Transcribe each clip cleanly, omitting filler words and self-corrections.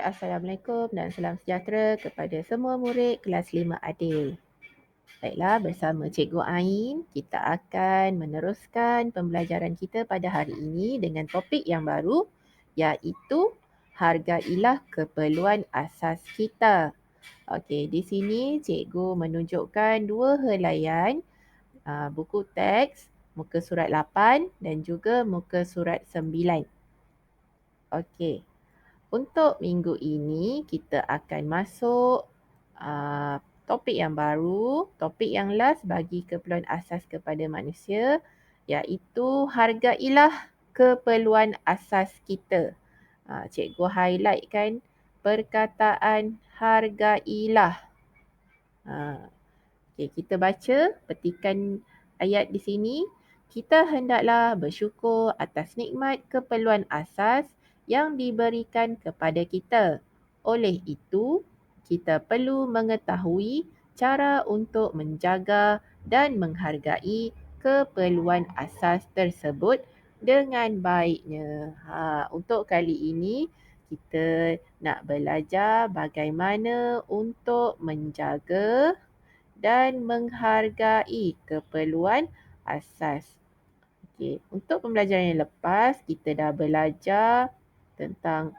Assalamualaikum dan salam sejahtera kepada semua murid kelas 5 Adil. Baiklah, bersama Cikgu Ain, kita akan meneruskan pembelajaran kita pada hari ini dengan topik yang baru, iaitu hargailah keperluan asas kita. Okey, di sini Cikgu menunjukkan dua helaian buku teks, muka surat 8 dan juga muka surat 9. Okey. Untuk minggu ini, kita akan masuk topik yang baru, topik yang last bagi keperluan asas kepada manusia, iaitu hargailah keperluan asas kita. Cikgu highlightkan perkataan hargailah. Okay, kita baca petikan ayat di sini. Kita hendaklah bersyukur atas nikmat keperluan asas yang diberikan kepada kita. Oleh itu, kita perlu mengetahui cara untuk menjaga dan menghargai keperluan asas tersebut dengan baiknya. Untuk kali ini, kita nak belajar bagaimana untuk menjaga dan menghargai keperluan asas. Okey, untuk pembelajaran yang lepas, kita dah belajar tentang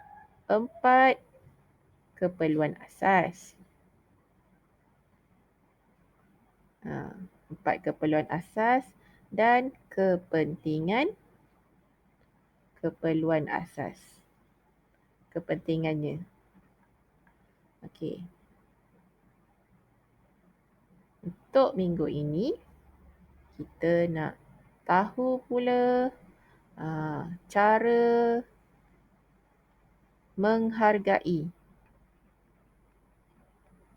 4 keperluan asas. 4 keperluan asas dan kepentingan keperluan asas. Kepentingannya. Okey. Untuk minggu ini, kita nak tahu pula cara menghargai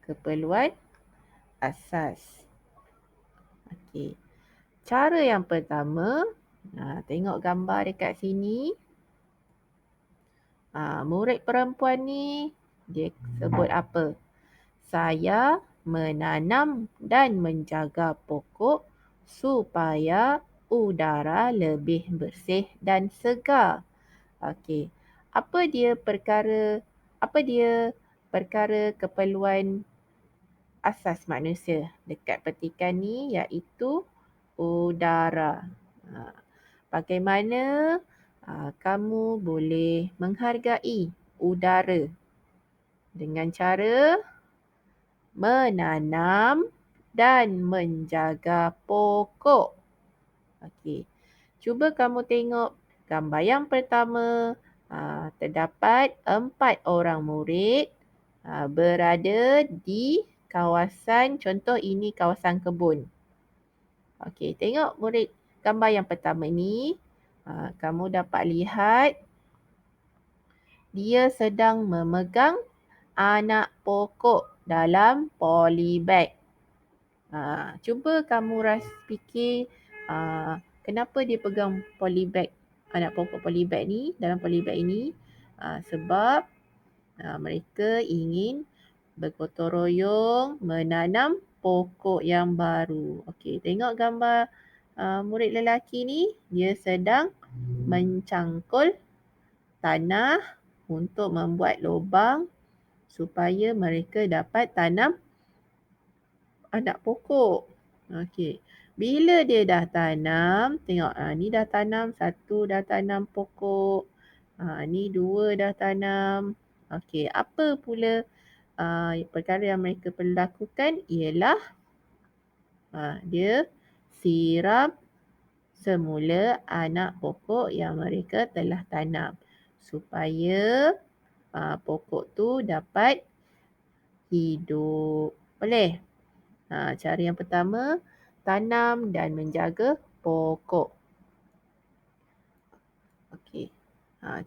keperluan asas. Okey. Cara yang pertama, tengok gambar dekat sini. Murid perempuan ni, dia sebut apa? Saya menanam dan menjaga pokok supaya udara lebih bersih dan segar. Okey. Apa dia perkara keperluan asas manusia dekat petikan ni, iaitu udara. Bagaimana kamu boleh menghargai udara? Dengan cara menanam dan menjaga pokok. Okey. Cuba kamu tengok gambar yang pertama. Terdapat 4 orang murid berada di kawasan, contoh ini kawasan kebun. Okey, tengok murid gambar yang pertama ni. Kamu dapat lihat dia sedang memegang anak pokok dalam polybag. Cuba kamu fikir kenapa dia pegang polybag, anak pokok polybag ni, dalam polybag ini. Sebab mereka ingin bergotong royong menanam pokok yang baru. Okey, tengok gambar murid lelaki ni, dia sedang mencangkul tanah untuk membuat lubang supaya mereka dapat tanam anak pokok. Okey. Bila dia dah tanam, tengok ni dah tanam, 1 dah tanam pokok. Ni 2 dah tanam. Okey, apa pula perkara yang mereka perlu lakukan ialah dia siram semula anak pokok yang mereka telah tanam supaya pokok tu dapat hidup. Boleh? Cara yang pertama, tanam dan menjaga pokok. Okey.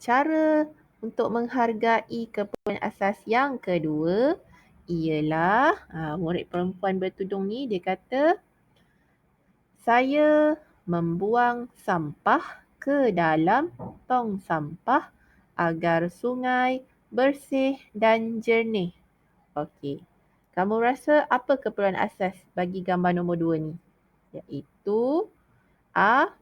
Cara untuk menghargai keperluan asas yang kedua ialah murid perempuan bertudung ni, dia kata, saya membuang sampah ke dalam tong sampah agar sungai bersih dan jernih. Okey. Kamu rasa apa keperluan asas bagi gambar nombor 2 ni? Iaitu air.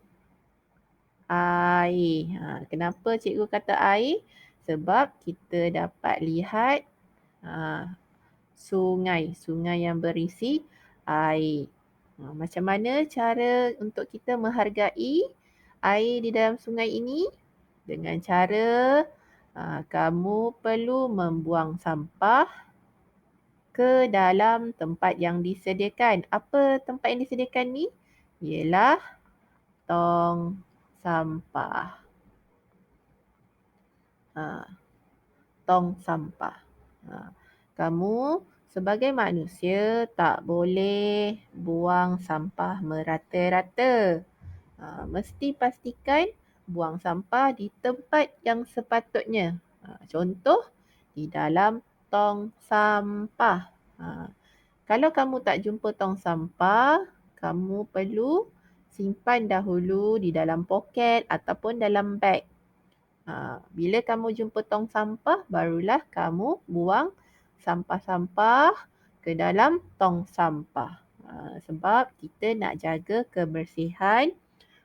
Kenapa cikgu kata air? Sebab kita dapat lihat sungai yang berisi air. Macam mana cara untuk kita menghargai air di dalam sungai ini? Dengan cara kamu perlu membuang sampah ke dalam tempat yang disediakan. Apa tempat yang disediakan ni? Ialah tong sampah. Tong sampah. Kamu sebagai manusia tak boleh buang sampah merata-rata. Mesti pastikan buang sampah di tempat yang sepatutnya. Contoh, di dalam tong sampah. Kalau kamu tak jumpa tong sampah, kamu perlu simpan dahulu di dalam poket ataupun dalam beg. Bila kamu jumpa tong sampah, barulah kamu buang sampah-sampah ke dalam tong sampah. Sebab kita nak jaga kebersihan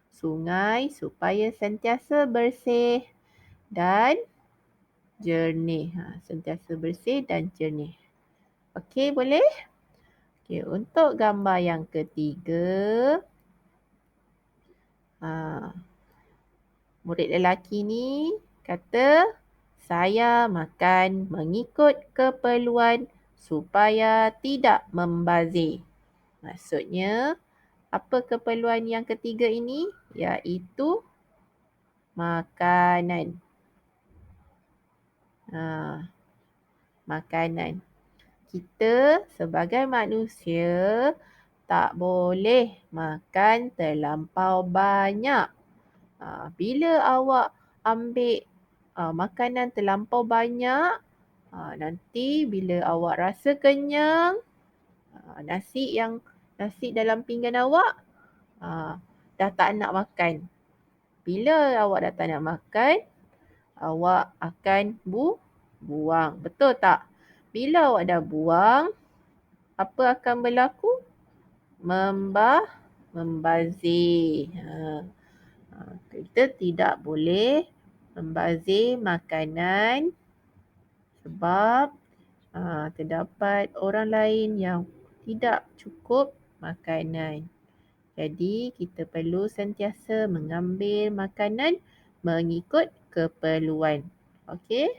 sungai supaya sentiasa bersih dan jernih. Sentiasa bersih dan jernih. Okey, boleh? Okey, untuk gambar yang ketiga, murid lelaki ni kata, saya makan mengikut keperluan supaya tidak membazir. Maksudnya, apa keperluan yang ketiga ini? Iaitu makanan. Makanan. Kita sebagai manusia tak boleh makan terlampau banyak. Bila awak ambil makanan terlampau banyak, nanti bila awak rasa kenyang, nasi dalam pinggan awak dah tak nak makan. Bila awak dah tak nak makan, awak akan buang. Betul tak? Bila awak dah buang, apa akan berlaku? Membazir. Kita tidak boleh membazir makanan sebab terdapat orang lain yang tidak cukup makanan. Jadi kita perlu sentiasa mengambil makanan mengikut keperluan. Okey?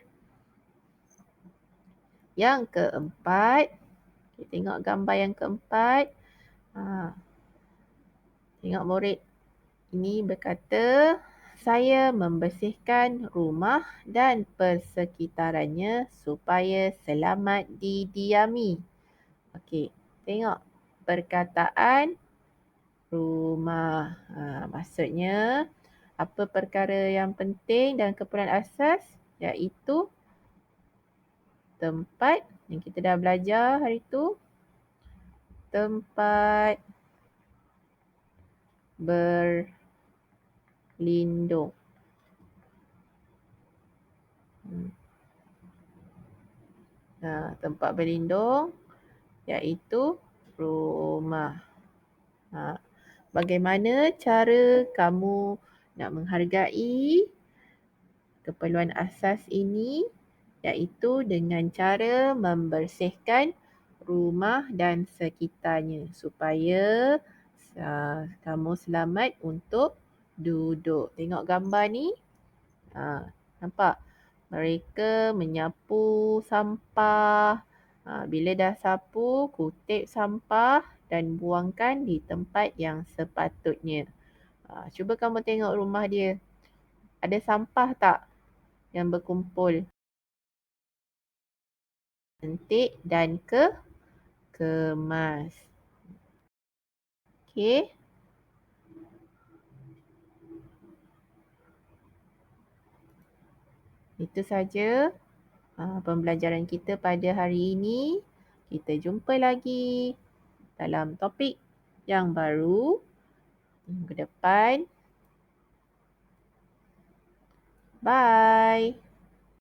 Yang keempat, kita tengok gambar yang keempat. Tengok murid ini berkata, saya membersihkan rumah dan persekitarannya supaya selamat didiami. Okey, tengok perkataan rumah. Maksudnya, apa perkara yang penting dan keperluan asas? Iaitu tempat yang kita dah belajar hari tu. Tempat berlindung. Tempat berlindung iaitu rumah. Bagaimana cara kamu nak menghargai keperluan asas ini? Iaitu dengan cara membersihkan rumah dan sekitarnya supaya kamu selamat untuk duduk. Tengok gambar ni. Nampak? Mereka menyapu sampah. Bila dah sapu, kutip sampah dan buangkan di tempat yang sepatutnya. Cuba kamu tengok rumah dia. Ada sampah tak yang berkumpul? Cantik dan kemas. Okey. Itu saja pembelajaran kita pada hari ini. Kita jumpa lagi dalam topik yang baru minggu depan. Bye.